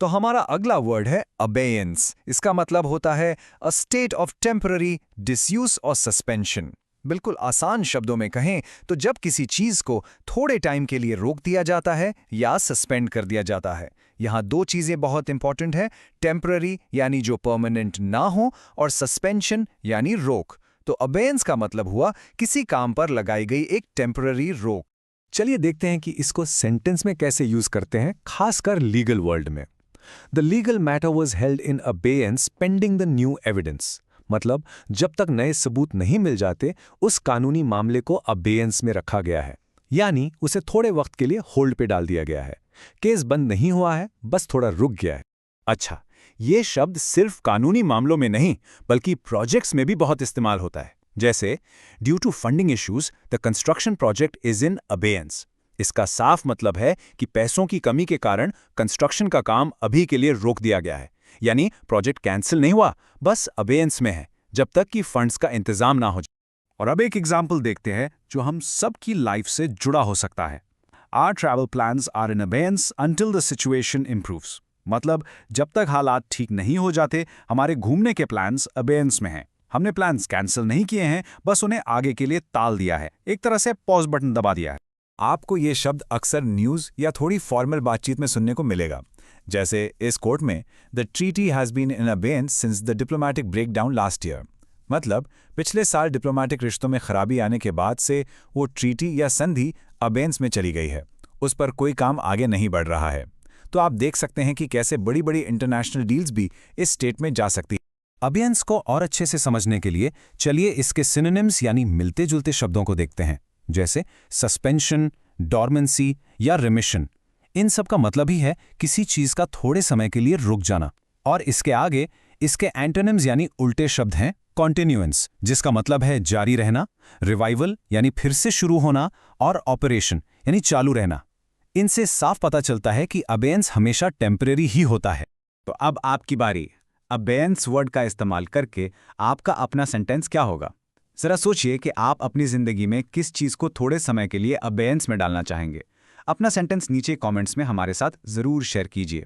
तो हमारा अगला वर्ड है अबेयंस। इसका मतलब होता है a state of temporary disuse और सस्पेंशन। बिल्कुल आसान शब्दों में कहें तो जब किसी चीज को थोड़े टाइम के लिए रोक दिया जाता है या सस्पेंड कर दिया जाता है। यहाँ दो चीजें बहुत इंपॉर्टेंट है, टेम्पररी यानी जो परमानेंट ना हो, और सस्पेंशन यानी रोक। तो अबेयंस का मतलब हुआ किसी काम पर लगाई गई एक टेम्पररी रोक। चलिए देखते हैं कि इसको सेंटेंस में कैसे यूज करते हैं, खासकर लीगल वर्ल्ड में। The legal matter was held in abeyance pending the new evidence. मतलब जब तक नए सबूत नहीं मिल जाते उस कानूनी मामले को अबेयंस में रखा गया है, यानी उसे थोड़े वक्त के लिए होल्ड पे डाल दिया गया है। केस बंद नहीं हुआ है, बस थोड़ा रुक गया है। अच्छा, ये शब्द सिर्फ कानूनी मामलों में नहीं बल्कि प्रोजेक्ट्स में भी बहुत इस्तेमाल होता है। जैसे due to funding issues the construction project is in abeyance. इसका साफ मतलब है कि पैसों की कमी के कारण कंस्ट्रक्शन का काम अभी के लिए रोक दिया गया है। यानी प्रोजेक्ट कैंसिल नहीं हुआ, बस अबेयंस में है जब तक कि फंड्स का इंतजाम ना हो जाए। और अब एक एग्जाम्पल देखते हैं जो हम सबकी लाइफ से जुड़ा हो सकता है। Our travel plans are in abeyance until the situation improves। मतलब जब तक हालात ठीक नहीं हो जाते हमारे घूमने के प्लान्स अबेयंस में हैं। हमने प्लान्स कैंसिल नहीं किए हैं, बस उन्हें आगे के लिए टाल दिया है, एक तरह से पॉज बटन दबा दिया है। आपको ये शब्द अक्सर न्यूज़ या थोड़ी फॉर्मल बातचीत में सुनने को मिलेगा। जैसे इस कोर्ट में the treaty has been in abeyance since the diplomatic breakdown last year. मतलब पिछले साल डिप्लोमेटिक रिश्तों में खराबी आने के बाद से वो ट्रीटी या संधि अबेयंस में चली गई है, उस पर कोई काम आगे नहीं बढ़ रहा है। तो आप देख सकते हैं कि कैसे बड़ी बड़ी इंटरनेशनल डील्स भी इस स्टेट में जा सकती है। अबेयंस को और अच्छे से समझने के लिए चलिए इसके सिनोनिम्स यानी मिलते जुलते शब्दों को देखते हैं, जैसे सस्पेंशन, डॉर्मेंसी या रिमिशन। इन सब का मतलब ही है किसी चीज का थोड़े समय के लिए रुक जाना। और इसके आगे इसके एंटोनिम्स यानी उल्टे शब्द हैं कॉन्टिन्यूएंस, जिसका मतलब है जारी रहना, रिवाइवल यानी फिर से शुरू होना, और ऑपरेशन यानी चालू रहना। इनसे साफ पता चलता है कि अबेयंस हमेशा टेम्परेरी ही होता है। तो अब आपकी बारी। अबेयंस वर्ड का इस्तेमाल करके आपका अपना सेंटेंस क्या होगा? जरा सोचिए कि आप अपनी जिंदगी में किस चीज को थोड़े समय के लिए अबेयंस में डालना चाहेंगे। अपना सेंटेंस नीचे कमेंट्स में हमारे साथ जरूर शेयर कीजिए।